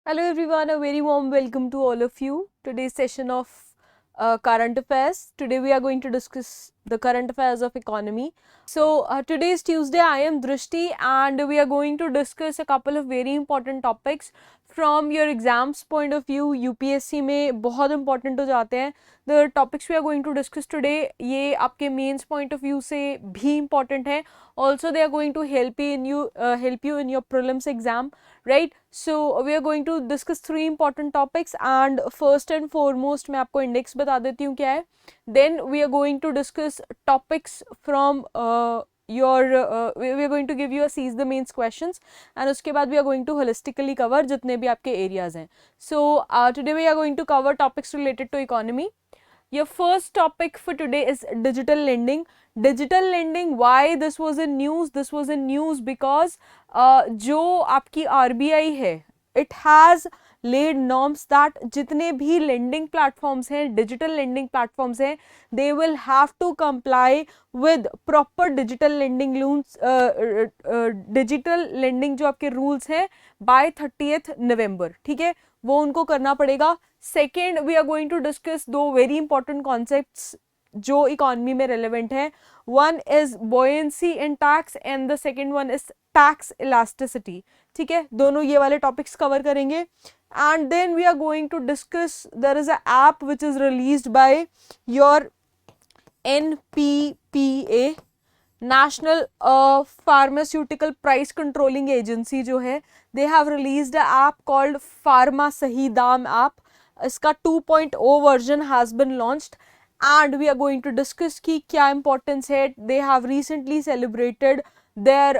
Hello everyone, a very warm welcome to all of you. Today's session of current affairs. Today we are going to discuss the current affairs of economy. So today is Tuesday. I am Drishti and we are going to discuss a couple of very important topics from your exams point of view. UPSC में बहुत important हो जाते हैं. The topics we are going to discuss today ये आपके mains point of view से भी important है. Also they are going to help you in your prelims exam, right? So we are going to discuss three important topics and first and foremost मैं आपको index बता देती हूँ क्या है. Then we are going to discuss topics from we are going to give you a seize the mains questions and उसके बाद we are going to holistically cover जितने भी आपके areas हैं. So today we are going to cover topics related to economy. Your first topic for today is digital lending. Digital lending, why this was in news? This was in news because जो आपकी RBI है, it has laid norms that जितने भी lending platforms हैं, digital lending platforms हैं, they will have to comply with proper digital lending loans, digital lending जो आपके rules हैं by 30th November, ठीक है, वो उनको करना पड़ेगा. Second we are going to discuss दो वेरी इंपॉर्टेंट कॉन्सेप्ट्स जो इकोनॉमी में रेलेवेंट है. One is buoyancy in tax and the second one is tax elasticity. ठीक है, दोनों ये वाले टॉपिक्स कवर करेंगे. And then we are going to discuss there is a app which is released by your NPPA, national pharmaceutical price controlling agency जो है, they have released a app called pharma Sahi दाम app. इसका 2.0 version has been launched and we are going to discuss की क्या importance है. They have recently celebrated their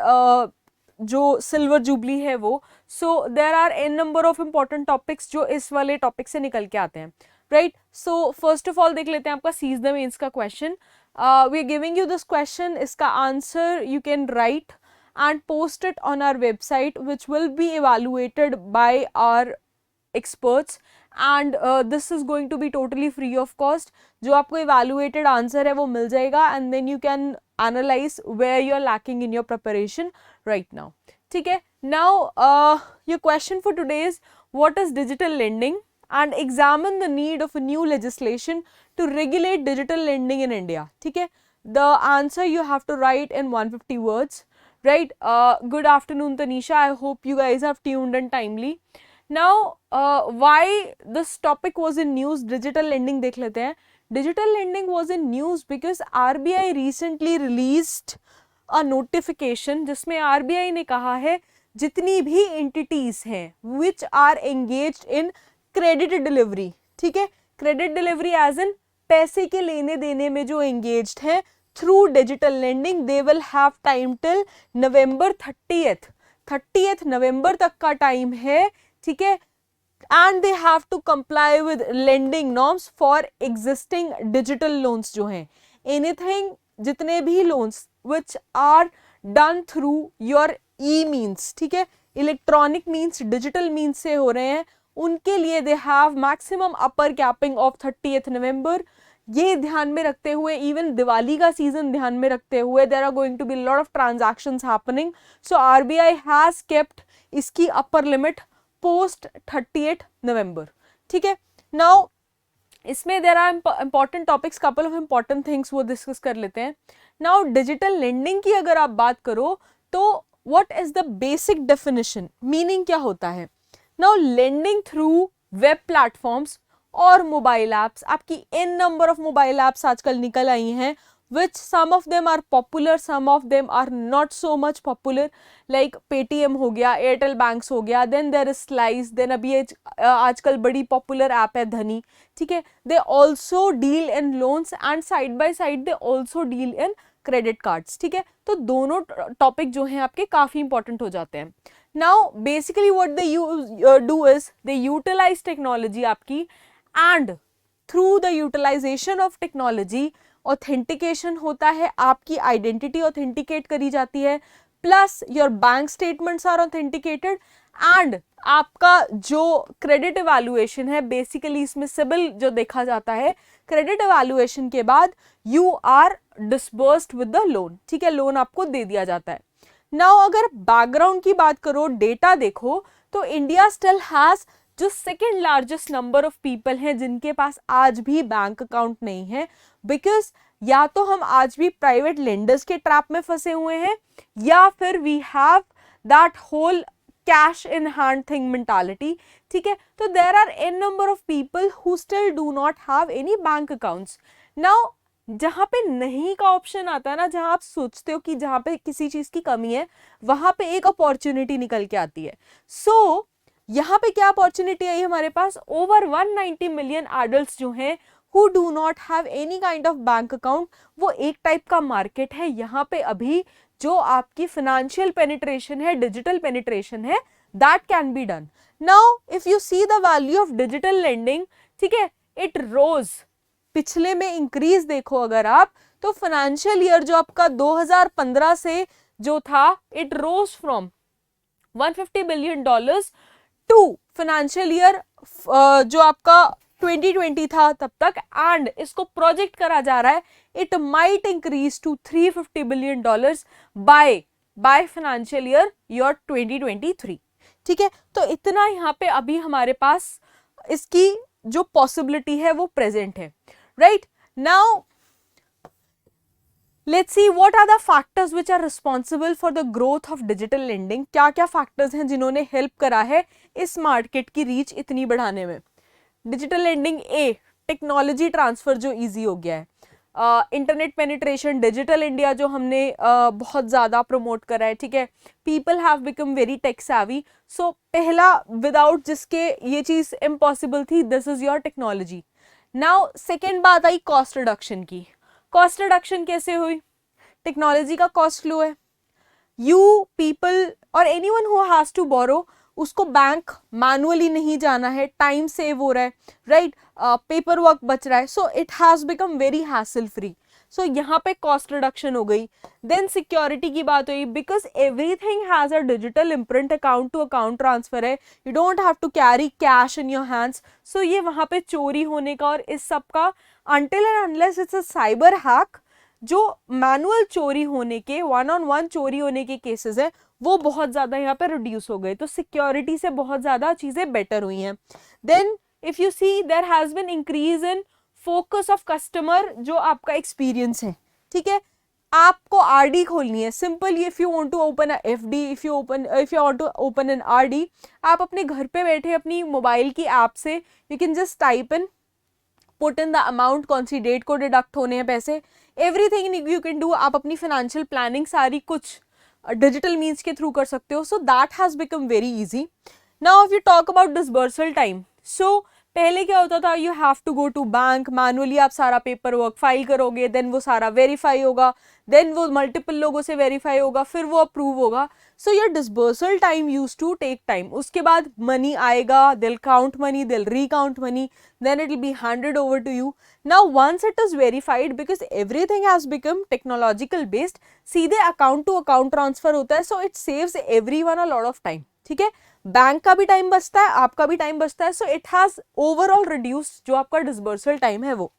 जो silver jubilee है वो. So there are an number of important topics जो इस वाले टॉपिक से निकल के आते हैं, right. So first of all देख लेते हैं आपका सीज द मेंस का question. We are giving you this question. इसका answer you can write and post it on our website which will be evaluated by our experts and this is going to be totally free of cost. जो आपको evaluated answer है वो मिल जाएगा and then you can analyze where you are lacking in your preparation right now. ठीक है. Now your question for today is what is digital lending and examine the need of a new legislation to regulate digital lending in India. ठीक है. The answer you have to write in 150 words. Right, good afternoon Tanisha, I hope you guys have tuned in timely. Now why this topic was in news, digital lending देख लेते हैं. Digital lending was in news because RBI recently released a notification जिसमें RBI ने कहा है जितनी भी entities हैं which are engaged in credit delivery, ठीक है, credit delivery as in पैसे के लेने देने में जो engaged हैं through digital lending, they will have time till November 30th November तक का टाइम है, ठीक है. and they have to comply with lending norms for existing digital loans जो हैं. anything जितने भी loans which are done through your e-means, ठीक है, electronic means, digital means से हो रहे हैं, उनके लिए they have maximum upper capping of 30th November. ये ध्यान में रखते हुए, इवन दिवाली का सीजन ध्यान में रखते हुए, there are going to be lot of transactions happening. So RBI has kept इसकी upper limit post 30th November. ठीक है. नाउ इसमें there are important topics, couple of important things वो डिस्कस कर लेते हैं. नाउ डिजिटल लेंडिंग की अगर आप बात करो तो what is the basic definition, meaning क्या होता है. Now lending through web platforms और मोबाइल ऐप्स, आपकी इन नंबर ऑफ मोबाइल ऐप्स आजकल निकल आई हैं which some of them are popular, some of them are not so much popular, like Paytm हो गया, Airtel Banks हो गया, then there is Slice, then अभी आजकल बड़ी popular ऐप है धनी, ठीक है. they also deal in loans and side by side they also deal in credit cards, ठीक है. तो दोनों टॉपिक जो हैं आपके काफ़ी इंपॉर्टेंट हो जाते हैं. now basically what they do is they utilize technology आपकी and through the utilization of technology authentication होता है, आपकी आइडेंटिटी ऑथेंटिकेट करी जाती है, plus your bank statements are authenticated and आपका जो क्रेडिट इवैल्यूएशन है, बेसिकली इसमें सिबिल जो देखा जाता है, क्रेडिट इवैल्यूएशन के बाद you are disbursed with the loan, ठीक है, लोन आपको दे दिया जाता है. नाउ अगर बैकग्राउंड की बात करो, डेटा देखो, तो इंडिया स्टिल हैज जो second largest number of people हैं जिनके पास आज भी बैंक अकाउंट नहीं है, बिकॉज या तो हम आज भी प्राइवेट लेंडर्स के ट्रैप में फंसे हुए हैं, या फिर we have that whole cash in hand thing mentality, ठीक है। तो there are an number of people who still do not have any bank accounts. Now जहां पे नहीं का ऑप्शन आता है ना, जहां आप सोचते हो कि जहां पे किसी चीज की कमी है, वहां पे एक अपॉर्चुनिटी निकल के आती है। सो यहाँ पे क्या अपॉर्चुनिटी आई हमारे पास, ओवर 190 मिलियन एडल्ट्स जो हैं who do not have any kind of bank account, वो एक टाइप का मार्केट है। यहाँ पे अभी जो आपकी फाइनेंशियल पेनिट्रेशन है, डिजिटल पेनिट्रेशन है, that can be done. Now if you see the value of digital lending, ठीक है, इट रोज, पिछले में इंक्रीज देखो अगर आप, तो फाइनेंशियल ईयर जो आपका 2015 से जो था, it rose from $150 billion to financial year जो आपका 2020 था तब तक, एंड इसको प्रोजेक्ट करा जा रहा है it might increase to $350 billion by financial year 2023, ठीक है। तो इतना यहाँ पे अभी हमारे पास इसकी जो पॉसिबिलिटी है वो प्रेजेंट है, right. Now let's see what are the factors which are responsible for the growth of digital lending. क्या क्या फैक्टर्स हैं जिन्होंने हेल्प करा है इस मार्केट की रीच इतनी बढ़ाने में। डिजिटल लेंडिंग, ए, टेक्नोलॉजी ट्रांसफर जो इजी हो गया है, इंटरनेट पेनिट्रेशन, डिजिटल इंडिया जो हमने बहुत ज़्यादा प्रमोट करा है, ठीक है। People have become very tech savvy, so पहला विदाउट जिसके ये चीज़ इम्पॉसिबल थी, this is your technology. Now second बात आई कॉस्ट रिडक्शन की। कॉस्ट रिडक्शन कैसे हुई, टेक्नोलॉजी का कॉस्ट लो है, यू पीपल और anyone who has to borrow, उसको बैंक मैनुअली नहीं जाना है, टाइम सेव हो रहा है, राइट, पेपर वर्क बच रहा है, so it has become very hassle free. So यहाँ पे कॉस्ट रिडक्शन हो गई। देन सिक्योरिटी की बात हुई, because everything has a digital imprint, account to account transfer है, you don't have to carry cash in your hands. So ये वहाँ पे चोरी होने का और इस सब का, until and unless it's a cyber hack, जो मैनुअल चोरी होने के, वन ऑन वन चोरी होने के केसेस है, वो बहुत ज़्यादा यहाँ पे रिड्यूस हो गए। तो सिक्योरिटी से बहुत ज़्यादा चीज़ें बेटर हुई हैं। Then if you see there has been increase in focus of customer, जो आपका एक्सपीरियंस है, ठीक है। आपको आरडी खोलनी है, simple, if you want to open a FD, if you want to open an RD, आप अपने घर पे बैठे अपनी मोबाइल की ऐप से you can just type in, put in the amount, कौन सी डेट को डिडक्ट होने हैं पैसे, एवरीथिंग यू कैन डू। आप अपनी फाइनेंशियल प्लानिंग सारी कुछ डिजिटल मीन्स के थ्रू कर सकते हो। So that has become very easy. Now if you talk about disbursal time, so पहले क्या होता था, you have to go to bank, manually आप सारा पेपर वर्क फाइल करोगे, देन वो सारा वेरीफाई होगा, देन वो मल्टीपल लोगों से वेरीफाई होगा, फिर वो अप्रूव होगा। So your disbursal time use to take time. उसके बाद मनी आएगा, till count money, till recount money, then it will be handed over to you. Now once it is verified, because everything has become technological based, सीधे account to account transfer होता है, so it saves everyone a lot of time, ठीक है। Bank का भी time बचता है, आपका भी टाइम बचता है, so it has overall reduced जो आपका डिसबर्सल टाइम है वो।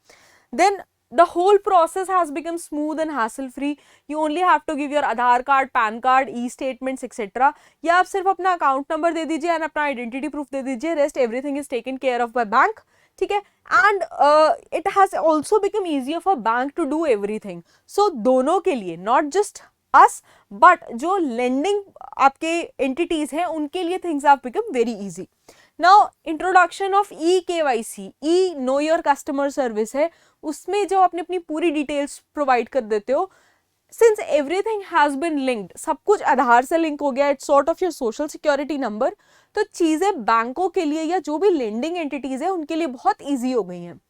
Then the whole process has become smooth and hassle free. You only have to give your Aadhaar card, PAN card, e-statements etc. या आप सिर्फ अपना अकाउंट नंबर दे दीजिए and अपना आइडेंटिटी प्रूफ दे दीजिए, rest everything is taken care of by bank, ठीक है। And it has also become easier for bank to do everything. So दोनों के लिए, नॉट जस्ट अस बट जो लेंडिंग आपके एंटिटीज हैं उनके लिए things have become very easy. Now introduction of e-KYC, e know your customer service है, उसमें जो आपने अपनी पूरी डिटेल्स प्रोवाइड कर देते हो, since everything has been linked, सब कुछ आधार से लिंक हो गया, it's sort of your social security number, तो चीजें बैंकों के लिए या जो भी लेंडिंग एंटिटीज है उनके लिए बहुत ईजी हो गई हैं।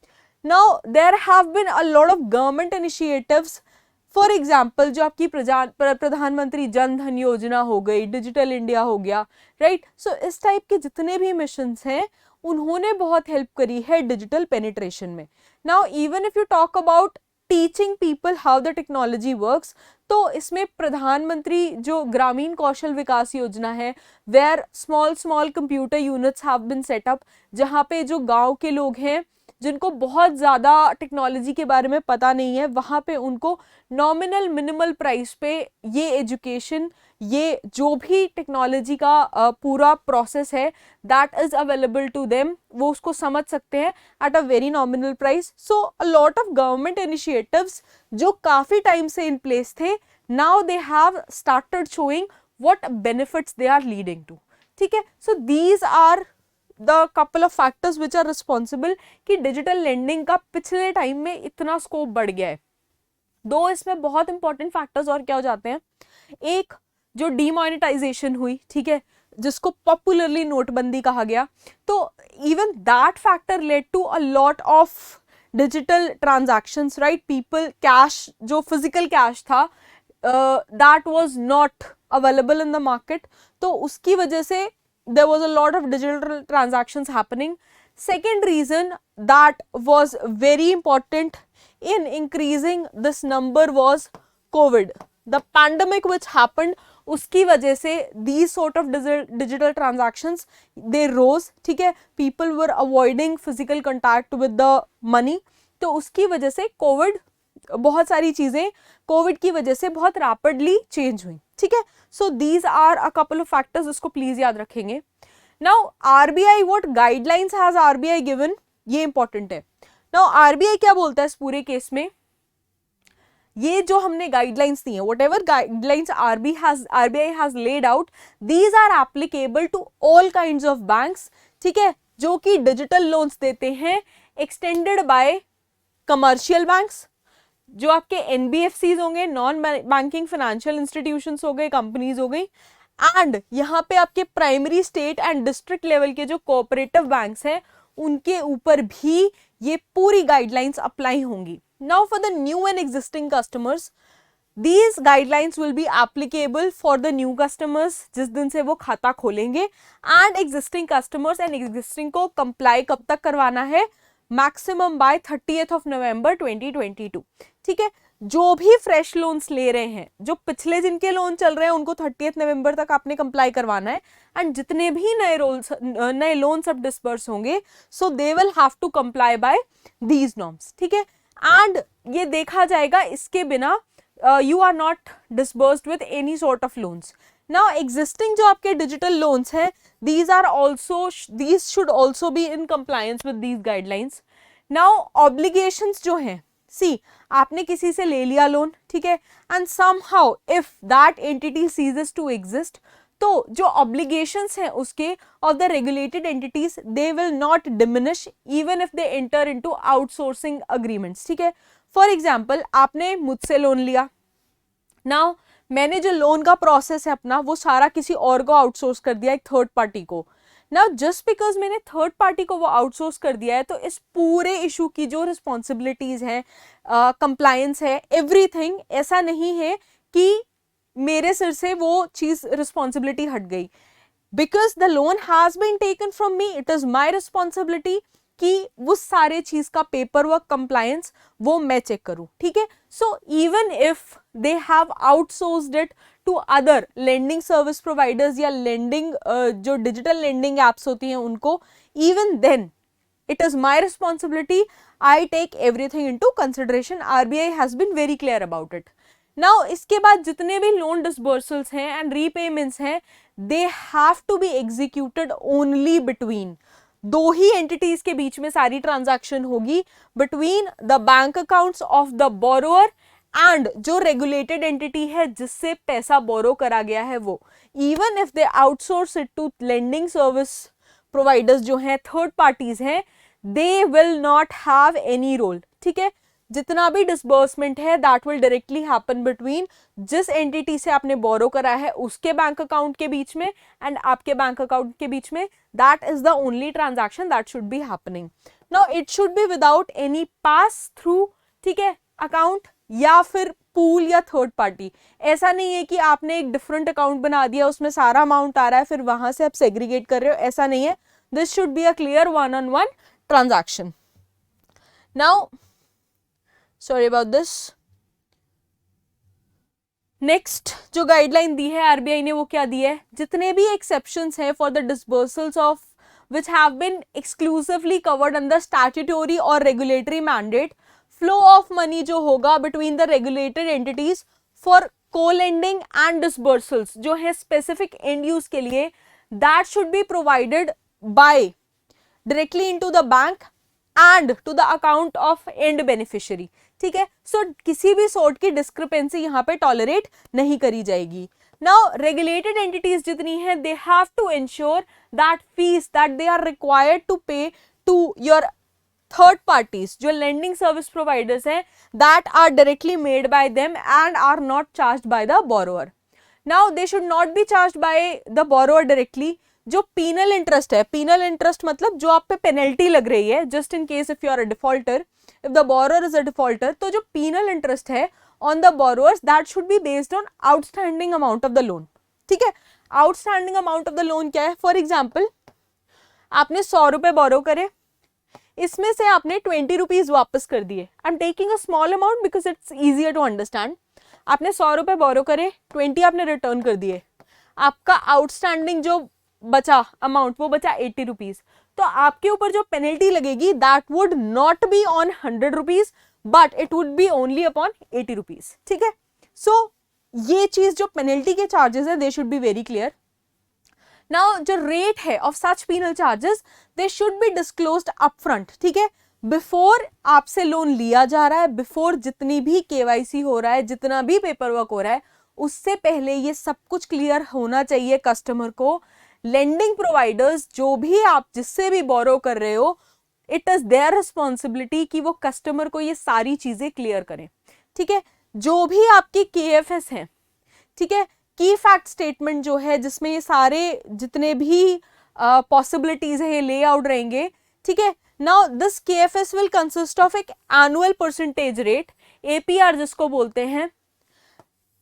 Now there have been a lot of government initiatives, for example जो आपकी प्रधानमंत्री जन धन योजना हो गई, डिजिटल इंडिया हो गया, राइट। सो इस टाइप के जितने भी मिशंस हैं उन्होंने बहुत हेल्प करी है डिजिटल पेनिट्रेशन में। Now even if you talk about teaching people how the technology works, तो इसमें प्रधानमंत्री जो ग्रामीण कौशल विकास योजना है, where small computer units have been set up, जहाँ पे जो गांव के लोग हैं जिनको बहुत ज़्यादा टेक्नोलॉजी के बारे में पता नहीं है, वहाँ पे उनको नॉमिनल मिनिमल प्राइस पे ये एजुकेशन, ये जो भी टेक्नोलॉजी का पूरा प्रोसेस है that is available to them, वो उसको समझ सकते हैं at a very nominal price. So a lot of government initiatives जो काफ़ी टाइम से इन प्लेस थे, now they have started showing what benefits they are leading to. ठीक है, so these are the couple of factors which are responsible कि digital lending का पिछले time में इतना स्कोप बढ़ गया है. दो इसमें बहुत इंपॉर्टेंट फैक्टर्स और क्या हो जाते हैं. एक जो डीमोनेटाइजेशन हुई, ठीक है, जिसको पॉपुलरली नोटबंदी कहा गया, तो even that factor led to a lot of digital transactions, right. People cash, जो फिजिकल कैश था, that was not available in the market, तो उसकी वजह से there was a lot of digital transactions happening. Second reason that was very important in increasing this number was COVID, the pandemic which happened. उसकी वजह से these sort of digital transactions they rose, ठीक है. people were avoiding physical contact with the money, तो उसकी वजह से COVID, बहुत सारी चीजें कोविड की वजह से बहुत रैपिडली चेंज हुई, ठीक है. So these are a couple of factors, इसको प्लीज याद रखेंगे. Now RBI, what guidelines has RBI given, ये इंपॉर्टेंट है. नाउ आरबीआई क्या बोलता है इस पूरे केस में, ये जो हमने गाइडलाइंस दी है, whatever guidelines RBI has laid out, these are applicable to all kinds of banks, ठीक है, जो कि डिजिटल लोन्स देते हैं, एक्सटेंडेड बाय कमर्शियल बैंक्स, जो आपके एनबीएफसीज होंगे, नॉन बैंकिंग फाइनेंशियल इंस्टीट्यूशंस हो गए, कंपनीज हो गई, एंड यहाँ पे आपके primary, state and district level के जो कोऑपरेटिव बैंक्स हैं, उनके ऊपर भी ये पूरी गाइडलाइंस अप्लाई होंगी. Now for the new and existing customers, these guidelines will be applicable for the new customers, जिस दिन से वो खाता खोलेंगे, and existing customers. And existing को कंप्लाई कब तक करवाना है, maximum bye 30th of November 2022, ठीक है. जो भी फ्रेश लोन्स ले रहे हैं, जो पिछले जिनके लोन चल रहे हैं, उनको 30th नवंबर तक आपने कंप्लाई करवाना है. एंड जितने भी नए लोन सब डिस्पर्स होंगे, so they will have to comply by these norms, ठीक है. एंड ये देखा जाएगा, इसके बिना you are not disbursed with any sort of loans. Now existing जो आपके डिजिटल लोन्स हैं, these should also be in compliance with these guidelines. Now obligations जो हैं, see, आपने किसी से ले लिया लोन, ठीक है, and somehow if that entity ceases to exist, तो जो obligations हैं उसके of the regulated entities, they will not diminish even if they enter into outsourcing agreements, ठीक है. For example, आपने मुझसे लोन लिया, now मैंने जो लोन का प्रोसेस है अपना, वो सारा किसी और को आउटसोर्स कर दिया, एक थर्ड पार्टी को. नाउ जस्ट बिकॉज मैंने थर्ड पार्टी को वो आउटसोर्स कर दिया है, तो इस पूरे इशू की जो रिस्पॉन्सिबिलिटीज हैं, कंप्लायंस है, एवरीथिंग, ऐसा नहीं है कि मेरे सिर से वो चीज रिस्पॉन्सिबिलिटी हट गई. Because the loan has been taken from me, it is my responsibility कि वो सारे चीज का पेपर वर्क, कंप्लायंस, वो मैं चेक करूं, ठीक है. So even if they have outsourced it to other lending service providers या लेंडिंग जो डिजिटल लेंडिंग एप्स होती हैं उनको, even then it is my responsibility, I take everything into consideration. RBI has been very clear about it. Now इसके बाद जितने भी loan डिसबर्सल्स हैं एंड रीपेमेंट्स हैं, they have to be executed only between, दो ही एंटिटीज के बीच में सारी ट्रांजैक्शन होगी, between the bank accounts of the borrower and जो रेगुलेटेड एंटिटी है जिससे पैसा बोरो करा गया है वो. Even if they outsource it to lending service providers जो हैं, थर्ड पार्टीज हैं, they will not have any role, ठीक है. जितना भी डिसबर्समेंट है that will directly happen between जिस एंटिटी से आपने बोरो करा है उसके बैंक अकाउंट के बीच में एंड आपके बैंक अकाउंट के बीच में. That is the only transaction that should be happening. Now it should be without any pass through, ठीक है, अकाउंट या फिर पूल या थर्ड पार्टी. ऐसा नहीं है कि आपने एक डिफरेंट अकाउंट बना दिया, उसमें सारा अमाउंट आ रहा है, फिर वहां से आप सेग्रीगेट कर रहे हो, ऐसा नहीं है. This should be a clear one on one transaction. Now sorry about this. Next जो गाइडलाइन दी है आरबीआई ने, वो क्या दी है, जितने भी एक्सेप्शंस हैं for the disbursals of which have been exclusively covered under statutory or regulatory mandate, flow of money जो होगा between the regulated entities for co-lending and disbursals जो है specific end use के लिए, that should be provided by directly into the bank and to the account of end beneficiary. ठीक है, सो किसी भी sort की discrepancy यहाँ पे tolerate नहीं करी जाएगी. Now regulated entities जितनी हैं, they have to ensure that fees that they are required to pay to your third parties जो lending service providers हैं, that are directly made by them and are not charged by the borrower. Now they should not be charged by the borrower directly. जो penal interest है, penal interest मतलब जो आप पे penalty लग रही है, just in case if you are a defaulter, if the borrower is a defaulter, तो जो penal interest है on the borrowers, that should be based on outstanding amount of the loan. ठीक है, outstanding amount of the loan क्या है? For example, आपने 100 रुपए borrow करे, इसमें से आपने 20 रुपीज वापस कर दिए. I am taking a small amount because it's easier to understand. आपने 100 रुपए बोरो करे, 20 आपने रिटर्न कर दिए, आपका आउटस्टैंडिंग जो बचा अमाउंट वो बचा 80 रुपीज. तो आपके ऊपर जो पेनल्टी लगेगी that would not be on 100 rupees but it would be only upon 80 rupees. ठीक है, सो ये चीज जो पेनल्टी के चार्जेस है they should be very clear. Now जो रेट है of such penal charges they should be disclosed upfront. ठीक है, बिफोर आपसे लोन लिया जा रहा है, बिफोर जितनी भी केवाईसी हो रहा है, जितना भी पेपर वर्क हो रहा है, उससे पहले ये सब कुछ क्लियर होना चाहिए कस्टमर को. लेंडिंग प्रोवाइडर्स जो भी आप जिससे भी बोरो कर रहे हो, इट इज देयर रिस्पॉन्सिबिलिटी कि वो कस्टमर को ये सारी चीजें क्लियर करें. ठीक है, जो भी आपकी KFS हैं, ठीक है, की फैक्ट स्टेटमेंट जो है जिसमें ये सारे जितने भी पॉसिबिलिटीज है ये ले आउट रहेंगे. ठीक है, now this KFS will consist of एक एनुअल परसेंटेज रेट, APR जिसको बोलते हैं.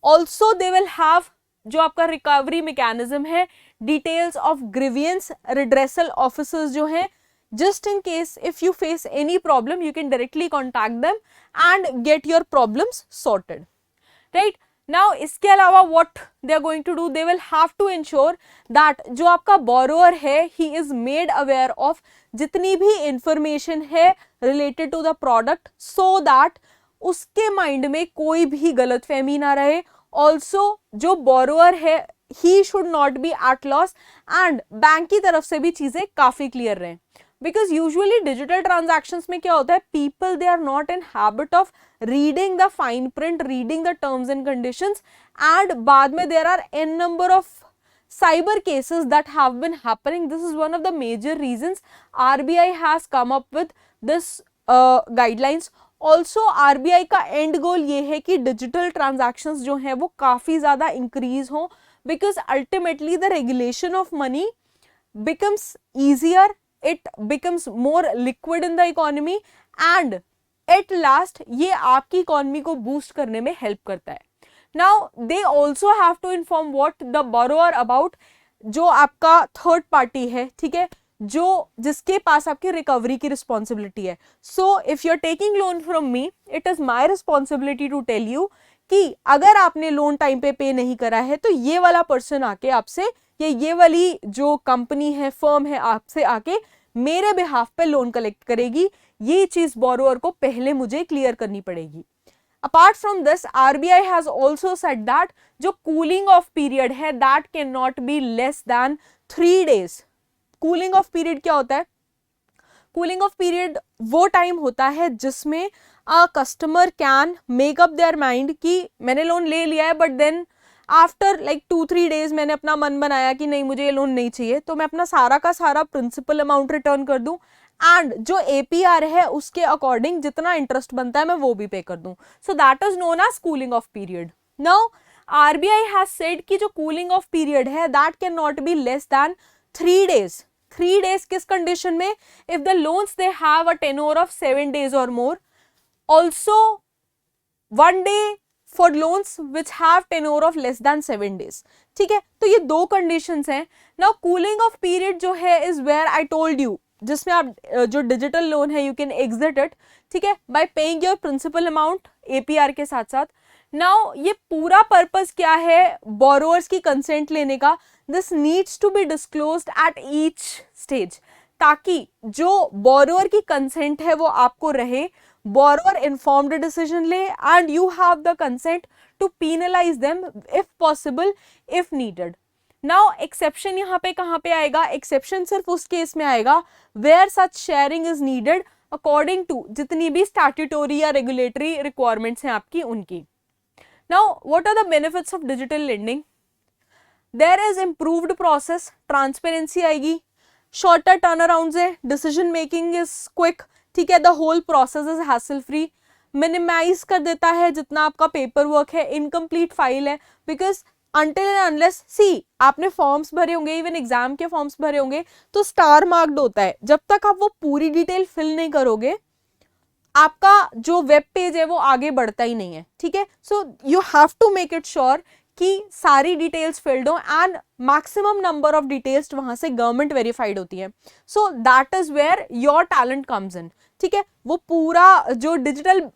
ऑल्सो दे विल हैव जो आपका रिकवरी मैकेनिज्म है, details of grievance redressal officers जो हैं, just in case if you face any problem you can directly contact them and get your problems sorted. Right? Now इसके अलावा what they are going to do, they will have to ensure that जो आपका borrower है he is made aware of जितनी भी information है related to the product so that उसके mind में कोई भी गलतफहमी ना रहे. Also जो borrower है he should not be at loss and bank की तरफ से भी चीजें काफी क्लियर रहें. Because usually digital transactions में क्या होता है, people they are not in habit of reading the fine print, reading the terms and conditions, and बाद में there are n number of cyber cases that have been happening. This is one of the major reasons RBI has come up with this guidelines. Also RBI का end goal ये है कि digital transactions जो हैं वो काफी ज़्यादा increase हो, because ultimately the regulation of money becomes easier, it becomes more liquid in the economy and at last ये आपकी इकोनॉमी को बूस्ट करने में हेल्प करता है. Now they also have to inform what the borrower about जो आपका third party है, ठीक है, जो जिसके पास आपकी रिकवरी की रिस्पॉन्सिबिलिटी है. So if you are taking loan from me, it is my responsibility to tell you कि अगर आपने लोन टाइम पे नहीं करा है तो ये वाला पर्सन आके आपसे ये वाली जो कंपनी है, फर्म है, आपसे आके मेरे बिहाफ पे लोन कलेक्ट करेगी. ये चीज बोरोअर को पहले मुझे क्लियर करनी पड़ेगी. Apart from this RBI has also said that जो कूलिंग ऑफ पीरियड है that can not be less than 3 days. Cooling off period क्या होता है? कूलिंग ऑफ पीरियड वो टाइम होता है जिसमें a customer can make up their mind कि मैंने लोन ले लिया है but then after like 2-3 days मैंने अपना मन बनाया कि नहीं मुझे ये लोन नहीं चाहिए, तो मैं अपना सारा का सारा प्रिंसिपल अमाउंट रिटर्न कर दूं एंड जो APR है उसके अकॉर्डिंग जितना इंटरेस्ट बनता है मैं वो भी पे कर दूं. So that is known as cooling off period. Now RBI has said कि जो कूलिंग ऑफ पीरियड है that can not be less than 3 days. 3 days किस कंडीशन में? If the loans they have a tenure of 7 days और more. Also 1 day for loans which have tenure of less than 7 days. ठीक है, तो ये दो conditions हैं. Now cooling off period जो है is where I told you, जिसमें आप जो डिजिटल लोन है यू कैन एग्जिट इट, ठीक है, by paying your principal amount APR के साथ साथ. नाउ ये पूरा पर्पस क्या है बोरोअर्स की कंसेंट लेने का? This needs to be disclosed at each stage. ताकि जो बोरोअर की कंसेंट है वो आपको रहे, बोरोअर इन्फॉर्म्ड डिसीजन ले, and you have the consent to penalize them if possible, if needed. Now exception यहाँ पे कहाँ पे आएगा? एक्सेप्शन सिर्फ उस केस में आएगा where such sharing is needed according to जितनी भी स्टैट्यूटोरी या रेगुलेटरी रिक्वायरमेंट्स हैं आपकी उनकी। Now what are the benefits of digital lending? There is improved process, transparency आएगी, शॉर्टर टर्न अराउंड है, डिसीजन मेकिंग इज क्विक, ठीक है, the whole process is hassle free, minimize कर देता है जितना आपका पेपर वर्क है, इनकम्प्लीट फाइल है, because until and unless see आपने फॉर्म्स भरे होंगे, इवन एग्जाम के फॉर्म्स भरे होंगे तो स्टार मार्क्ड होता है, जब तक आप वो पूरी डिटेल फिल नहीं करोगे आपका जो वेब पेज है वो आगे बढ़ता ही नहीं है, ठीक है। So you have to make it sure कि सारी डिटेल्स फिल्ड हो, and maximum number of details वहां से गवर्नमेंट वेरीफाइड होती है, so that is where your talent comes in, ठीक है। वो पूरा जो डिजिटल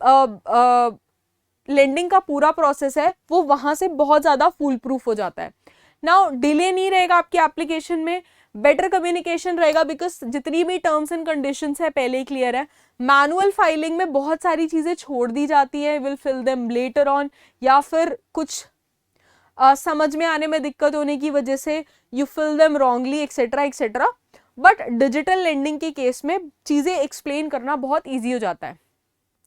लेंडिंग का पूरा प्रोसेस है वो वहां से बहुत ज्यादा फुल प्रूफ हो जाता है। नाउ डिले नहीं रहेगा आपकी एप्लीकेशन में, बेटर कम्युनिकेशन रहेगा, बिकॉज जितनी भी टर्म्स एंड कंडीशंस है पहले ही क्लियर है। मैनुअल फाइलिंग में बहुत सारी चीजें छोड़ दी जाती है, will fill them later on, या फिर कुछ समझ में आने में दिक्कत होने की वजह से you fill them wrongly etcetera etcetera, but digital lending के केस में चीजें एक्सप्लेन करना बहुत ईजी हो जाता है।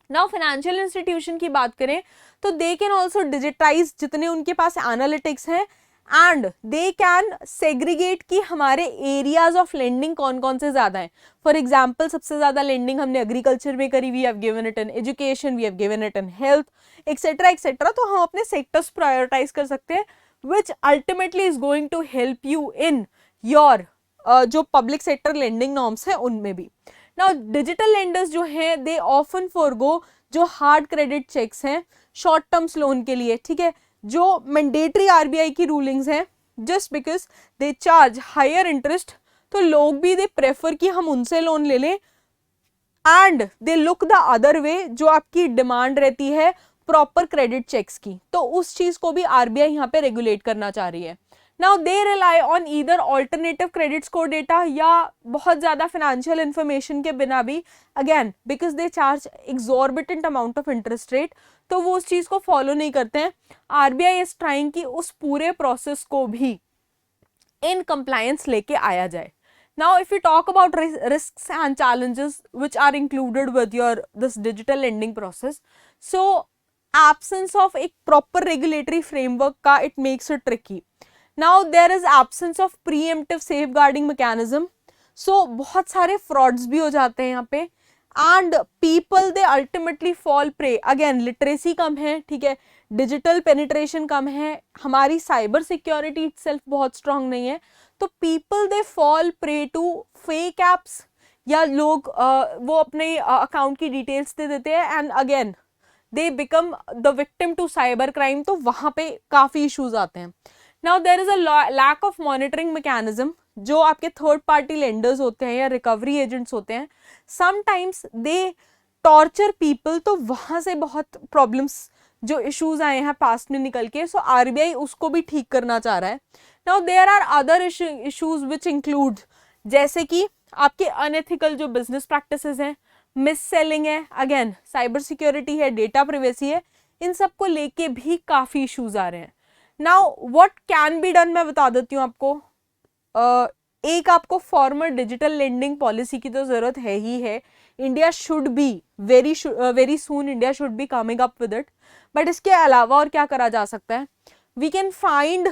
नाउ फाइनेंशियल इंस्टीट्यूशन की बात करें तो दे कैन ऑल्सो डिजिटाइज जितने उनके पास एनालिटिक्स हैं, एंड दे कैन सेग्रीगेट कि हमारे एरियाज ऑफ लेंडिंग कौन कौन से ज्यादा हैं। फॉर एग्जाम्पल सबसे ज्यादा लेंडिंग हमने एग्रीकल्चर में करी, we have given it in education, we have given it in health etcetera etcetera, तो हम अपने सेक्टर्स प्रायोरिटाइज कर सकते हैं, which ultimately is going to help you in your जो पब्लिक सेक्टर लेंडिंग नॉर्म्स है उनमें भी। नाउ डिजिटल लेंडर्स जो हैं दे ऑफन फॉरगो जो हार्ड क्रेडिट चेक्स हैं शॉर्ट टर्म्स लोन के लिए, ठीक है, जो मैंडेटरी आरबीआई की रूलिंग्स हैं, just because they charge higher interest, तो लोग भी दे प्रेफर कि हम उनसे लोन ले लें, and they look the other way जो आपकी डिमांड रहती है प्रॉपर क्रेडिट चेक्स की, तो उस चीज को भी आरबीआई यहाँ पे रेगुलेट करना चाह रही है। Now they rely on either alternative credit score data या बहुत ज्यादा फाइनेंशियल इंफॉर्मेशन के बिना भी, again because they charge exorbitant amount of interest rate, तो वो उस चीज को फॉलो नहीं करते हैं। आरबीआई इज ट्राइंग कि उस पूरे प्रोसेस को भी इन कंप्लायंस लेके आया जाए। Now, if we talk about risks and challenges which are included with your this digital lending process, so absence of a proper regulatory framework का it makes it tricky. Now there is absence of preemptive safeguarding mechanism. So बहुत सारे frauds भी हो जाते हैं यहाँ पे, and people they ultimately fall prey. Again literacy कम है, ठीक है, डिजिटल पेनिट्रेशन कम है, हमारी साइबर सिक्योरिटी इटसेल्फ बहुत स्ट्रांग नहीं है, तो people they fall prey to fake apps, या लोग वो अपने अकाउंट की डिटेल्स दे देते हैं, and again they become the victim to cyber crime, तो वहां पे काफी इश्यूज आते हैं। Now there is a lack of monitoring mechanism, जो आपके थर्ड पार्टी लेंडर्स होते हैं या रिकवरी एजेंट्स होते हैं, समटाइम्स दे टॉर्चर पीपल, तो वहां से बहुत प्रॉब्लम्स जो इश्यूज आए हैं पास्ट में निकल के, सो आरबीआई उसको भी ठीक करना चाह रहा है। Now there are other issues which include, जैसे कि आपके अनएथिकल जो बिजनेस प्रैक्टिसेस हैं, मिस सेलिंग है, अगेन साइबर सिक्योरिटी है, डेटा प्राइवेसी है, इन सब को लेके भी काफी इश्यूज आ रहे हैं। Now what can be done मैं बता देती हूँ आपको। एक आपको फॉर्मल डिजिटल लेंडिंग पॉलिसी की तो जरूरत है ही है, India should be very soon India should be coming up with it, but इसके अलावा और क्या करा जा सकता है, वी कैन फाइंड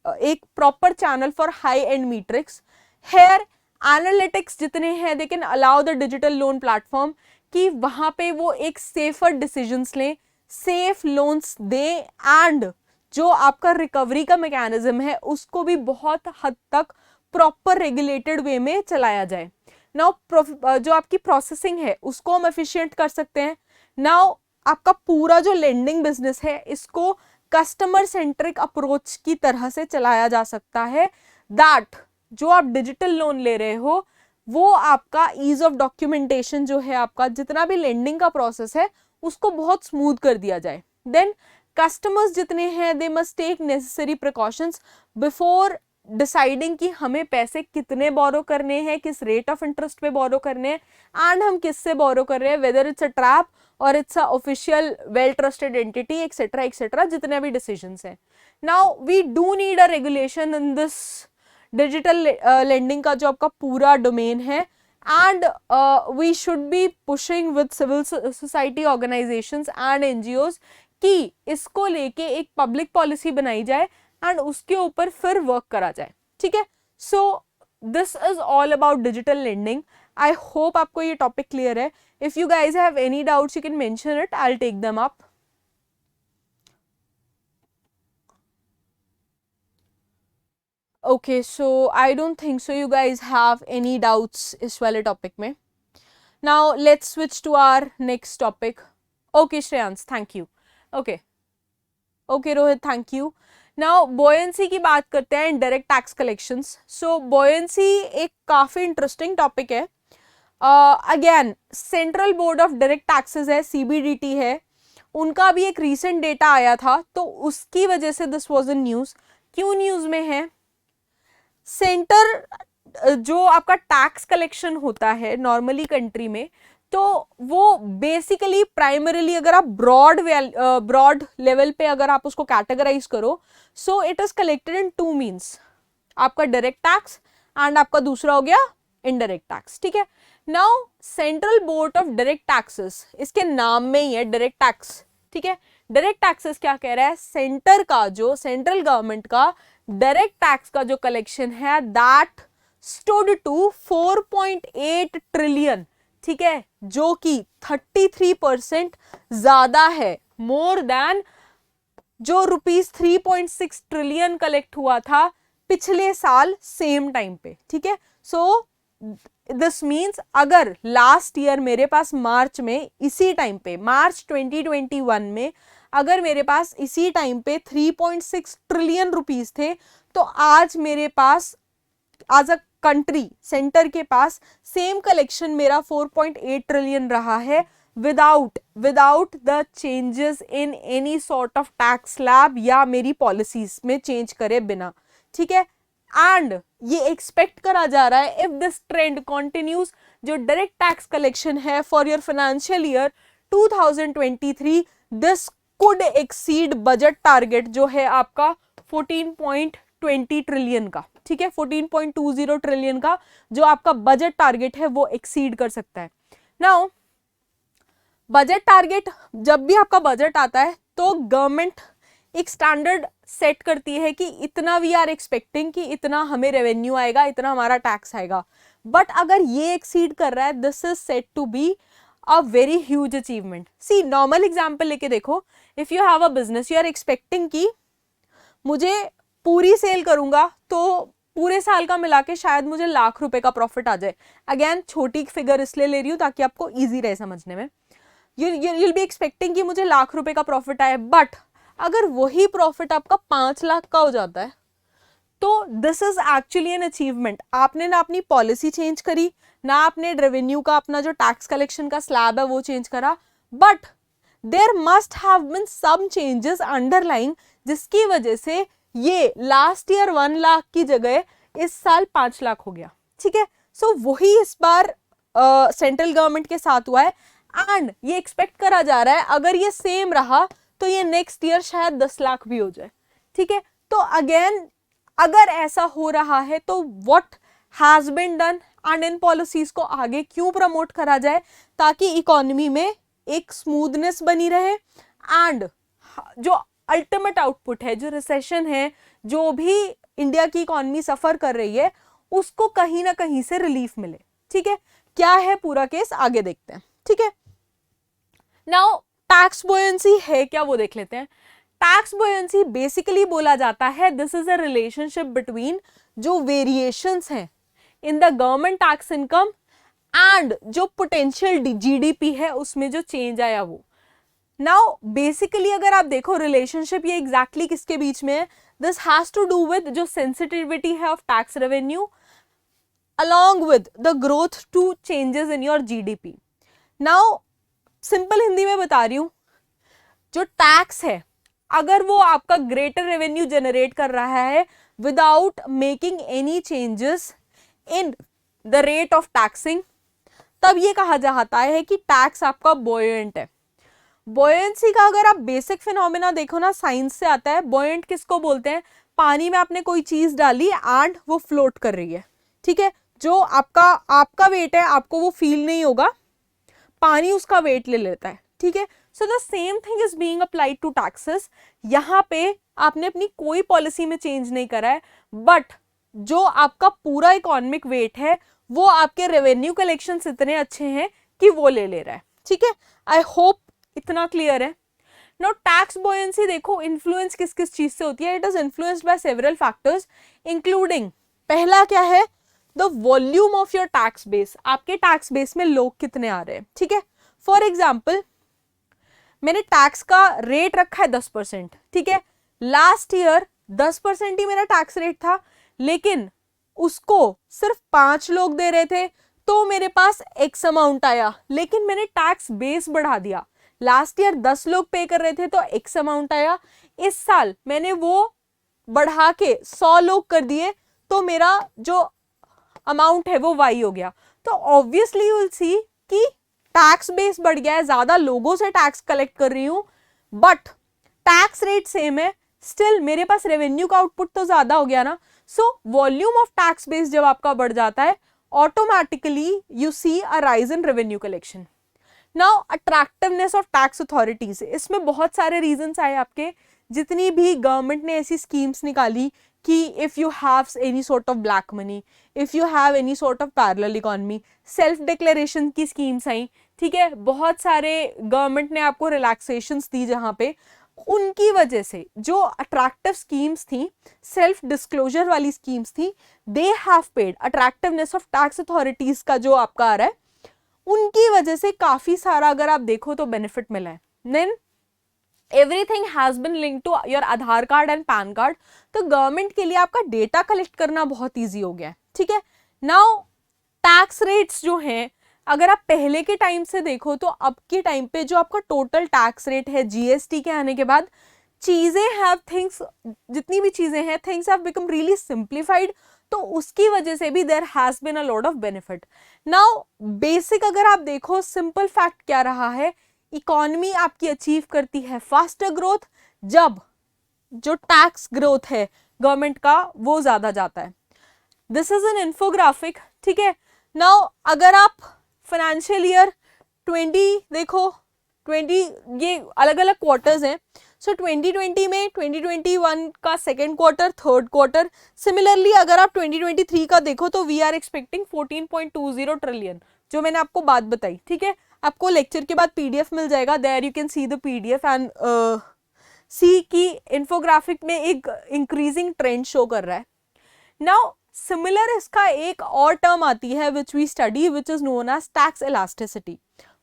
एक proper channel for high end metrics, here analytics जितने हैं they can allow the digital loan platform कि वहां पे वो एक सेफर डिसीजंस लें, सेफ लोन्स दें, एंड जो आपका रिकवरी का मैकेनिज्म है उसको भी बहुत हद तक प्रॉपर रेगुलेटेड वे में चलाया जाए। नाउ जो आपकी प्रोसेसिंग है उसको हम एफिशिएंट कर सकते हैं। नाउ आपका पूरा जो लेंडिंग बिजनेस है इसको कस्टमर सेंट्रिक अप्रोच की तरह से चलाया जा सकता है, दैट जो आप डिजिटल लोन ले रहे हो वो आपका ईज ऑफ डॉक्यूमेंटेशन जो है, आपका जितना भी लेंडिंग का प्रोसेस है उसको बहुत स्मूथ कर दिया जाए। देन कस्टमर्स जितने हैं they must take necessary precautions before deciding कि हमें पैसे कितने बोरो करने हैं, किस रेट ऑफ इंटरेस्ट पे बोरो करने हैं, एंड हम किससे बोरो कर रहे हैं, वेदर इट्स अ ट्रैप और it's a official well trusted entity, etcetera etcetera, जितने भी डिसीजंस हैं. Now we do need a regulation in this digital lending का जो आपका पूरा डोमेन है, and we should be pushing with civil society organizations and NGOs कि इसको लेके एक पब्लिक पॉलिसी बनाई जाए एंड उसके ऊपर फिर वर्क करा जाए. ठीक है, so this is all about digital lending. I hope आपको ये टॉपिक क्लियर है. If you guys have any doubts you can mention it, I will take them up. Okay, so I don't think so you guys have any doubts इस वाले topic में. Now let's switch to our next topic. Okay Shreyansh, thank you. Okay, okay Rohit, thank you. Now buoyancy की बात करते हैं, indirect tax collections. So buoyancy एक काफी interesting topic है. Again central board of direct taxes है, CBDT है, उनका भी एक रीसेंट डेटा आया था, तो उसकी वजह से दिस वाज इन न्यूज. क्यों न्यूज में है? सेंटर जो आपका टैक्स कलेक्शन होता है नॉर्मली कंट्री में, तो वो बेसिकली प्राइमरीली अगर आप ब्रॉड लेवल पे अगर आप उसको कैटेगराइज करो, so it is collected in two means, आपका डायरेक्ट टैक्स एंड आपका दूसरा हो गया इनडायरेक्ट टैक्स. ठीक है, now central board of direct taxes, इसके नाम में ही है डायरेक्ट टैक्स. ठीक है, डायरेक्ट टैक्सेस क्या कह रहा है, सेंटर का जो सेंट्रल गवर्नमेंट का डायरेक्ट टैक्स का जो कलेक्शन है दैट स्टूड टू 4.8 ट्रिलियन. ठीक है, जो कि 33% ज्यादा है, मोर देन जो रुपीस 3.6 ट्रिलियन कलेक्ट हुआ था पिछले साल सेम टाइम पे. ठीक है, सो दिस मीन्स अगर लास्ट ईयर मेरे पास मार्च में इसी टाइम पे, मार्च 2021 में अगर मेरे पास इसी टाइम पे 3.6 ट्रिलियन रुपीस थे, तो आज मेरे पास एज अ कंट्री सेंटर के पास सेम कलेक्शन मेरा 4.8 ट्रिलियन रहा है without the changes in any sort of tax slab या मेरी पॉलिसीज में चेंज करे बिना. ठीक है, एंड ये एक्सपेक्ट करा जा रहा है इफ दिस ट्रेंड कंटिन्यूज, जो डायरेक्ट टैक्स कलेक्शन है for your financial year 2023, this could exceed budget target जो है आपका 14.20 ट्रिलियन का. ठीक है, 14.20 ट्रिलियन का जो आपका बजट टारगेट है वो एक्सीड कर सकता है. नाउ बजट टारगेट, जब भी आपका बजट आता है तो गवर्नमेंट एक स्टैंडर्ड सेट करती है कि इतना वी आर एक्सपेक्टिंग कि इतना हमें रेवेन्यू आएगा, इतना हमारा टैक्स आएगा. बट अगर ये एक्सीड कर रहा है, this is set to be a very huge achievement. See normal example लेके देखो, if you have a business, you are expecting कि मुझे पूरी सेल करूंगा तो पूरे साल का मिला के शायद मुझे ₹1,00,000 का प्रॉफिट आ जाए. अगेन छोटी फिगर इसलिए ले रही हूं ताकि आपको इजी रहे समझने में. you'll be expecting कि मुझे ₹1,00,000 का प्रॉफिट आए, बट अगर वही प्रॉफिट आपका 5 लाख का हो जाता है, तो this is actually an achievement. आपने ना अपनी पॉलिसी चेंज करी, ना आपने रेवेन्यू का अपना जो टैक्स कलेक्शन का स्लैब है वो चेंज करा, but there must have been some changes underlying, जिसकी वजह से ये लास्ट ईयर 1 लाख की जगह इस साल 5 लाख हो गया. ठीक है, सो वही इस बार सेंट्रल गवर्नमेंट के साथ हुआ है, एंड ये एक्सपेक्ट करा जा रहा है अगर ये सेम रहा तो ये नेक्स्ट ईयर शायद 10 लाख भी हो जाए. ठीक है, तो अगेन अगर ऐसा हो रहा है तो what has been done and in policies को आगे क्यों प्रमोट करा जाए ताकि इकोनॉमी में एक स्मूथनेस बनी रहे, एंड जो अल्टीमेट आउटपुट है, जो रिसेशन है, जो भी इंडिया की इकोनॉमी सफर कर रही है, उसको कहीं ना कहीं से रिलीफ मिले. ठीक है, क्या है पूरा केस आगे देखते हैं. ठीक है, नाउ टैक्स बुओयेंसी है क्या वो देख लेते हैं. टैक्स बुओयेंसी बेसिकली बोला जाता है this is a relationship between जो वेरिएशंस हैं in the government tax income and जो पोटेंशियल जीडीपी है उसमें जो चेंज आया वो. नाउ बेसिकली अगर आप देखो रिलेशनशिप ये एग्जैक्टली किसके बीच में है, this has to do with जो सेंसिटिविटी है of tax revenue along with the growth to changes in your GDP. Now simple Hindi में बता रही हूं, जो टैक्स है अगर वो आपका ग्रेटर रेवेन्यू जनरेट कर रहा है without making any changes in the rate of taxing, तब ये कहा जाता है कि टैक्स आपका बॉयेंट है। बॉयेंसी का अगर आप बेसिक फिनोमेना देखो ना, साइंस से आता है। बॉयेंट किसको बोलते हैं? पानी में आपने कोई चीज डाली एंड वो फ्लोट कर रही है, ठीक है, जो आपका वेट है आपको वो फील नहीं होगा, पानी उसका वेट ले लेता है, ठीक है। So the same thing is being applied to taxes. यहाँ पे आपने अपनी कोई पॉलिसी में चेंज नहीं करा है, बट जो आपका पूरा इकोनॉमिक वेट है वो आपके रेवेन्यू कलेक्शंस इतने अच्छे हैं कि वो ले रहा है, ठीक है। आई होप इतना क्लियर है। नाउ टैक्स बॉयेंसी देखो इन्फ्लुएंस किस किस चीज से होती है। It is influenced by several factors including, पहला क्या है, the volume of your tax base, आपके टैक्स बेस में लोग कितने आ रहे हैं, ठीक है। फॉर एग्जाम्पल मैंने टैक्स का रेट रखा है 10%, ठीक है। लास्ट ईयर 10% ही मेरा टैक्स रेट था, लेकिन उसको सिर्फ 5 लोग दे रहे थे, तो मेरे पास एक्स अमाउंट आया, लेकिन मैंने टैक्स बेस बढ़ा दिया। लास्ट ईयर 10 लोग पे कर रहे थे तो एक्स अमाउंट आया, इस साल मैंने वो बढ़ा के 100 लोग कर दिए, तो मेरा जो अमाउंट है वो वाई हो गया। तो ऑब्वियसली यू विल सी कि टैक्स बेस बढ़ गया है, ज्यादा लोगों से टैक्स कलेक्ट कर रही हूं, बट टैक्स रेट सेम है, स्टिल मेरे पास रेवेन्यू का आउटपुट तो ज्यादा हो गया ना। So volume of tax base जब आपका बढ़ जाता है, automatically you see a rise in revenue collection. Now attractiveness of tax authorities, इसमें बहुत सारे रीजंस आए आपके। जितनी भी गवर्नमेंट ने ऐसी स्कीम्स निकाली कि if you have any sort of black money, if you have any sort of parallel economy, self declaration की स्कीम्स आई, ठीक है, बहुत सारे गवर्नमेंट ने आपको रिलैक्सेशंस दी, जहां पे उनकी वजह से जो अट्रैक्टिव स्कीम्स थी, सेल्फ डिस्क्लोजर वाली स्कीम्स थी, they have paid, attractiveness of tax authorities का जो आपका आ रहा है, उनकी वजह से काफी सारा अगर आप देखो तो बेनिफिट मिला है। Then everything has been linked to your Aadhaar card and PAN card, तो गवर्नमेंट के लिए आपका डेटा कलेक्ट करना बहुत ईजी हो गया है, ठीक है। नाउ टैक्स रेट्स जो हैं, अगर आप पहले के टाइम से देखो तो अब के टाइम पे जो आपका टोटल टैक्स रेट है जीएसटी के आने के बाद, चीजें हैव थिंग्स, जितनी भी चीजें हैं, things have become really simplified, तो उसकी वजह से भी there has been a lot of benefit. Now basic अगर आप देखो, सिंपल फैक्ट क्या रहा है, इकोनॉमी आपकी अचीव करती है फास्टर ग्रोथ जब जो टैक्स ग्रोथ है गवर्नमेंट का वो ज्यादा जाता है। दिस इज एन इन्फोग्राफिक, ठीक है। नाउ अगर आप फाइनेंशियल ईयर 20 देखो, 20 ये अलग अलग क्वार्टर्स हैं, सो 2020 में 2021 का second quarter, third quarter, similarly अगर आप 2023 का देखो तो वी आर एक्सपेक्टिंग 14.20 ट्रिलियन, जो मैंने आपको बात बताई, ठीक है। आपको लेक्चर के बाद पीडीएफ मिल जाएगा, there you can see the PDF and see की इन्फोग्राफिक में एक इंक्रीजिंग ट्रेंड शो कर रहा है। नाउ सिमिलर इसका एक और टर्म आती है which we study, which is known as tax elasticity.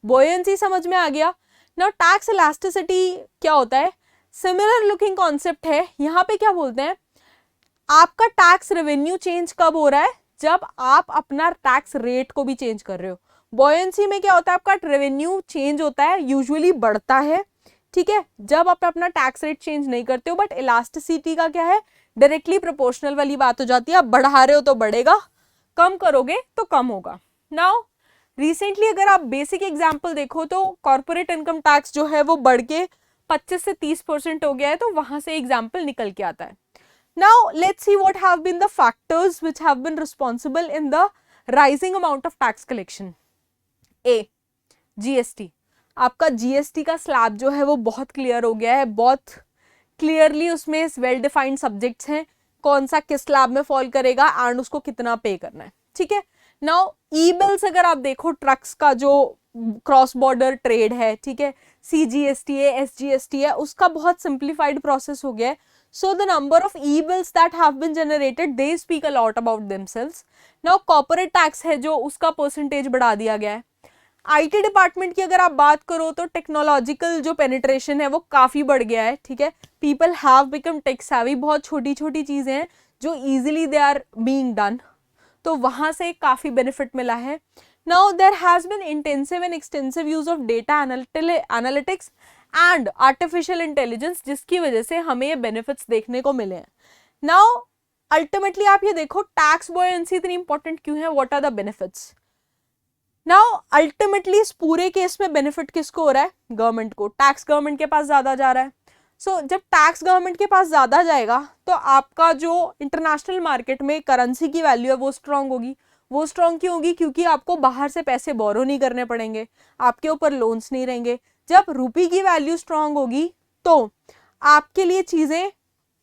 Buoyancy समझ में आ गया। नाउ टैक्स इलास्टिसिटी क्या होता है? सिमिलर लुकिंग कॉन्सेप्ट है। यहाँ पे क्या बोलते हैं, आपका टैक्स रेवेन्यू चेंज कब हो रहा है? जब आप अपना टैक्स रेट को भी चेंज कर रहे हो। बॉयेंसी में क्या होता है, आपका रेवेन्यू चेंज होता है, यूजुअली बढ़ता है, ठीक है, जब आप अपना टैक्स रेट चेंज नहीं करते हो। बट इलास्टिसिटी का क्या है, डायरेक्टली प्रोपोर्शनल वाली बात हो जाती है, आप बढ़ा रहे हो तो बढ़ेगा, कम करोगे तो कम होगा। नाउ रिसेंटली अगर आप बेसिक एग्जांपल देखो तो कॉर्पोरेट इनकम टैक्स जो है वो बढ़ के 25 से 30% हो गया है, तो वहां से एग्जांपल निकल के आता है। Now let's see what have been the factors which have been responsible in the rising amount of tax collection. A, GST. आपका जीएसटी का स्लैब जो है वो बहुत क्लियर हो गया है, बहुत क्लियरली उसमें वेल डिफाइंड सब्जेक्ट्स हैं, कौन सा किस स्लैब में फॉल करेगा एंड उसको कितना पे करना है, ठीक है। नाउ ई बिल्स अगर आप देखो, ट्रक्स का जो क्रॉस बॉर्डर ट्रेड है, ठीक है, सीजीएसटी है, एसजीएसटी है, उसका बहुत सिंप्लीफाइड प्रोसेस हो गया है। So the number of e-bills that have been generated, they speak a lot about themselves. Now corporate tax है जो उसका परसेंटेज बढ़ा दिया गया है। आईटी डिपार्टमेंट की अगर आप बात करो तो टेक्नोलॉजिकल जो पेनिट्रेशन है वो काफी बढ़ गया है, ठीक है। People have become tech savvy, बहुत छोटी छोटी चीजें हैं जो easily they are being done, तो वहां से काफी बेनिफिट मिला है। Now there has been intensive and extensive use of data analytics and artificial intelligence, जिसकी वजह से हमें ये बेनिफिट्स देखने को मिले हैं। नाउ अल्टीमेटली आप ये देखो टैक्स बॉयंसी इतनी इंपॉर्टेंट क्यों है, what are the benefits. Now ultimately इस पूरे केस में बेनिफिट किसको हो रहा है, गवर्नमेंट को, टैक्स गवर्नमेंट के पास ज्यादा जा रहा है। सो जब टैक्स गवर्नमेंट के पास ज्यादा जाएगा तो आपका जो इंटरनेशनल मार्केट में करेंसी की वैल्यू है वो स्ट्रांग होगी। वो स्ट्रांग क्यों होगी, क्योंकि आपको बाहर से पैसे बोरो नहीं करने पड़ेंगे, आपके ऊपर लोन्स नहीं रहेंगे। जब रुपी की वैल्यू स्ट्रांग होगी तो आपके लिए चीजें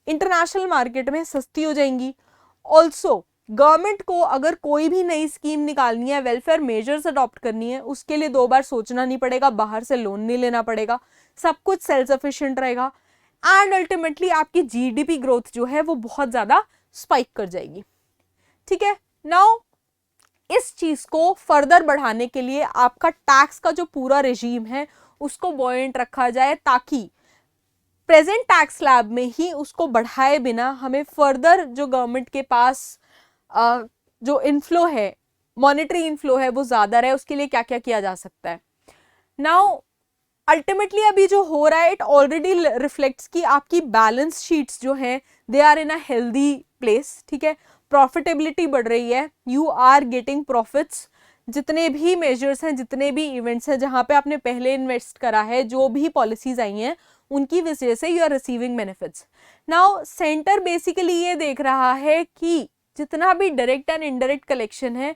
इंटरनेशनल मार्केट में सस्ती हो जाएंगी। ऑल्सो गवर्नमेंट को अगर कोई भी नई स्कीम निकालनी है, वेलफेयर मेजर्स अडॉप्ट करनी है, उसके लिए 2 बार सोचना नहीं पड़ेगा, बाहर से लोन नहीं लेना पड़ेगा, सब कुछ सेल्फ सफिशिएंट रहेगा एंड अल्टीमेटली आपकी जीडीपी ग्रोथ जो है वो बहुत ज्यादा स्पाइक कर जाएगी। ठीक है, नाउ इस चीज को फर्दर बढ़ाने के लिए आपका टैक्स का जो पूरा रेजीम है उसको बॉयंट रखा जाए, ताकि प्रेजेंट टैक्स स्लैब में ही उसको बढ़ाए बिना हमें फर्दर जो गवर्नमेंट के पास जो इनफ्लो है, मॉनेटरी इनफ्लो है, वो ज्यादा रहे। उसके लिए क्या क्या किया जा सकता है। नाउ अल्टीमेटली अभी जो हो रहा है इट ऑलरेडी रिफ्लेक्ट्स कि आपकी बैलेंस शीट्स जो हैं they are in a healthy place. ठीक है, प्रॉफिटेबिलिटी बढ़ रही है, यू आर गेटिंग प्रॉफिट्स। जितने भी मेजर्स हैं, जितने भी इवेंट्स हैं जहां पे आपने पहले इन्वेस्ट करा है, जो भी पॉलिसीज आई हैं उनकी वजह से you are receiving benefits. Now centre basically ये देख रहा है कि जितना भी डायरेक्ट एंड इनडायरेक्ट कलेक्शन है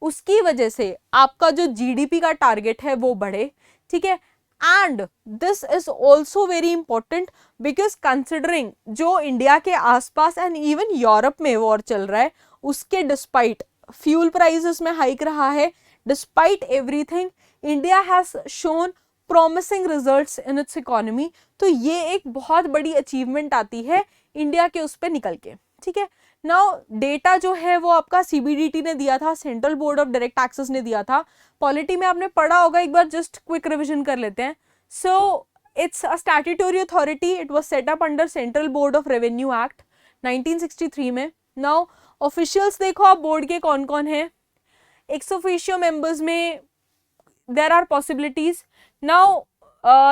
उसकी वजह से आपका जो जीडीपी का टारगेट है वो बढ़े। ठीक है, and this is also very important because considering जो इंडिया के आसपास एंड इवन यूरोप में वॉर चल रहा है, उसके डिस्पाइट फ्यूल प्राइसेस में हाइक रहा है, despite everything India has shown promising results in its economy. तो ये एक बहुत बड़ी अचीवमेंट आती है इंडिया के उस पर निकल के। ठीक है, नाउ डेटा जो है वो आपका सीबीडीटी ने दिया था, central board of direct taxes ने दिया था। पॉलिटी में आपने पढ़ा होगा, एक बार जस्ट क्विक रिविजन कर लेते हैं। So it's a statutory authority, it was set up under central board of revenue act 1963 में। नाउ ऑफिशियल्स देखो आप बोर्ड के कौन कौन है। एक्स ऑफिशियो मेंबर्स में there are possibilities. Now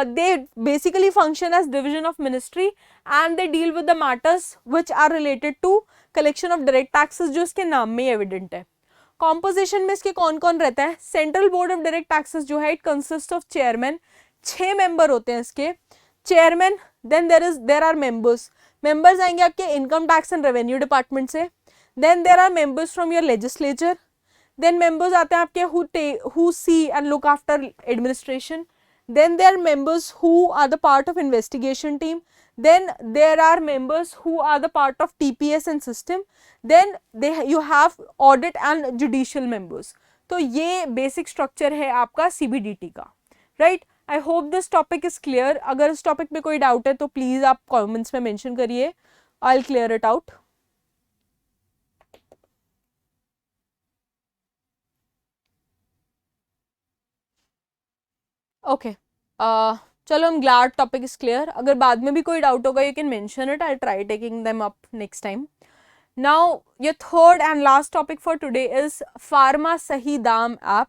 they basically function as division of ministry and they deal with the matters which are related to collection of direct taxes, जो इसके नाम में एविडेंट है। कॉम्पोजिशन में इसके कौन कौन रहता है, central board of direct taxes जो है it consist of chairman, 6 member होते हैं इसके, chairman, then there are members आएंगे आपके income tax and revenue department से, then there are members from your legislature, then members आते हैं आपके who see and look after administration, then there are members who are the part of investigation team, then there are members who are the part of TPS and system, then you have audit and judicial members। तो ये basic structure है आपका CBDT का, right? I hope this topic is clear। अगर इस topic में कोई doubt है तो please आप comments में mention करिए, I'll clear it out। Okay चलो, हम ग्लैड टॉपिक इज क्लियर। अगर बाद में भी कोई डाउट होगा you can mention it, I try taking them up next time. Now your third and last topic for today is pharma Sahi दाम app.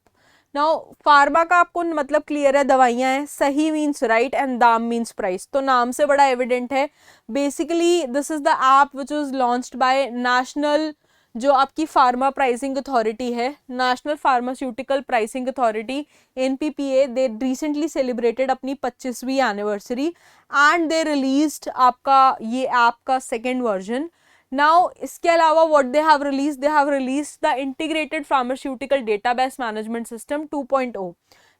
Now pharma का आपको मतलब क्लियर है, दवाइयाँ हैं, सही मीन्स राइट एंड दाम मीन्स प्राइस, तो नाम से बड़ा एविडेंट है। Basically this is the app which is launched by national, जो आपकी फार्मा प्राइसिंग अथॉरिटी है, national pharmaceutical pricing authority NPPA, they recently celebrated अपनी 25वीं एनिवर्सरी एंड दे रिलीज्ड आपका ये ऐप का सेकेंड वर्जन। नाउ इसके अलावा what they have released the integrated pharmaceutical database management system 2.0।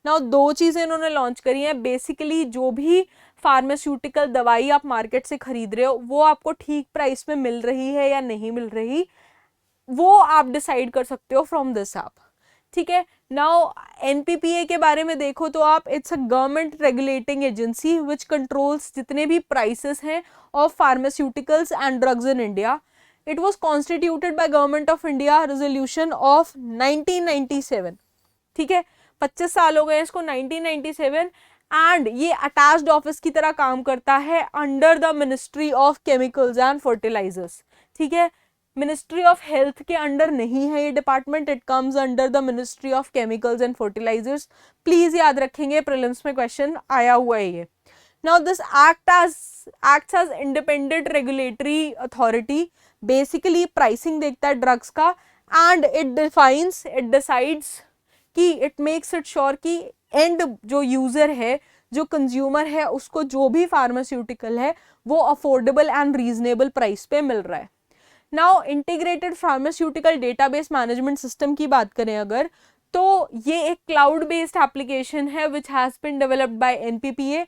नाउ 2 चीज़ें इन्होंने लॉन्च करी हैं। बेसिकली जो भी फार्मास्यूटिकल दवाई आप मार्केट से खरीद रहे हो वो आपको ठीक प्राइस में मिल रही है या नहीं मिल रही, वो आप डिसाइड कर सकते हो फ्रॉम दिस ऐप। ठीक है, नाउ एनपीपीए के बारे में देखो तो आप, it's a government regulating agency which controls जितने भी प्राइसेस हैं of pharmaceuticals and drugs in India. It was constituted by government of India resolution of 1997। ठीक है, 25 साल हो गए इसको, 1997, एंड ये अटैच्ड ऑफिस की तरह काम करता है under the ministry of chemicals and fertilizers. ठीक है, मिनिस्ट्री ऑफ हेल्थ के अंडर नहीं है ये department, it comes under the ministry of chemicals and fertilizers. Please याद रखेंगे, प्रीलिम्स में क्वेश्चन आया हुआ है ये। Now this acts as independent regulatory authority basically pricing देखता है ड्रग्स का, एंड इट डिसाइड्स कि इट मेक्स इट श्योर कि एंड जो यूजर है, जो कंज्यूमर है, उसको जो भी फार्मास्यूटिकल है वो अफोर्डेबल एंड रीजनेबल प्राइस पे मिल रहा है। Now integrated pharmaceutical database management system की बात करें अगर, तो ये एक क्लाउड बेस्ड एप्लीकेशन है which has been developed by NPPA,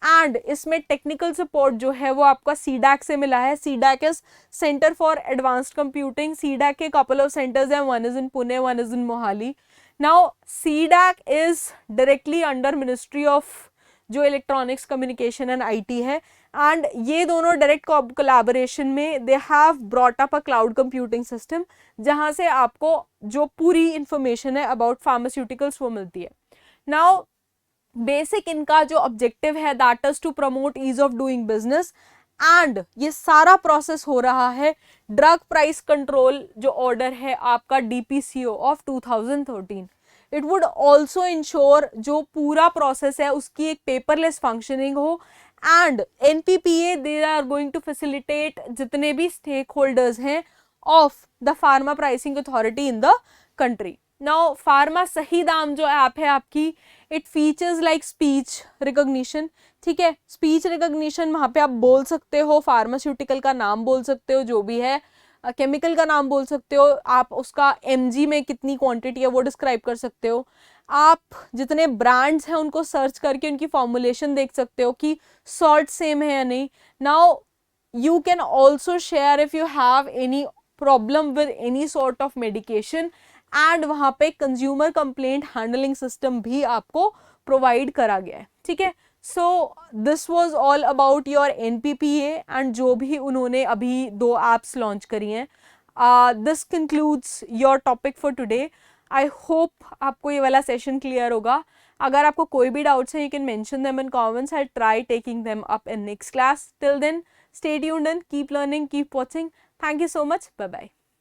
and इसमें टेक्निकल सपोर्ट जो है वो आपका सीडैक से मिला है। CDAC is centre for advanced computing. CDAC के कपल ऑफ सेंटर्स हैं, one is in Pune, one is in Mohali. Now CDAC is directly under ministry of जो इलेक्ट्रॉनिक्स कम्युनिकेशन एंड आईटी है, एंड ये दोनों डायरेक्ट कोलैबोरेशन में they have brought up a cloud computing system, जहां से आपको जो पूरी इंफॉर्मेशन है अबाउट फार्मास्यूटिकल्स वो मिलती है। नाउ बेसिक इनका जो ऑब्जेक्टिव है that is to promote ease of doing business, and ये सारा प्रोसेस हो रहा है ड्रग प्राइस कंट्रोल जो ऑर्डर है आपका DPCO of 2013। It would also ensure जो पूरा प्रोसेस है उसकी एक पेपरलेस फंक्शनिंग हो, and NPPA they are going to facilitate जितने भी स्टेक होल्डर्स हैं of the pharma pricing authority in the country. Now pharma Sahi Daam जो ऐप है आपकी, it features like speech recognition. ठीक है, स्पीच रिकॉग्निशन वहाँ पे आप बोल सकते हो, फार्मास्यूटिकल का नाम बोल सकते हो, जो भी है केमिकल का नाम बोल सकते हो, आप उसका एमजी में कितनी क्वांटिटी है वो डिस्क्राइब कर सकते हो, आप जितने ब्रांड्स हैं उनको सर्च करके उनकी फॉर्मुलेशन देख सकते हो कि सॉल्ट सेम है या नहीं। Now you can also share if you have any problem with any sort of medication, and वहाँ पे कंज्यूमर कंप्लेंट हैंडलिंग सिस्टम भी आपको प्रोवाइड करा गया है। ठीक है, so this was all about your NPPA and जो भी उन्होंने अभी 2 एप्स लॉन्च करी हैं। This concludes your topic for today. I hope आपको ये वाला सेशन क्लियर होगा। अगर आपको कोई भी डाउट्स है you can mention them in comments, I try taking them up in next class. Till then stay tuned and keep learning, keep watching. Thank you so much, bye bye.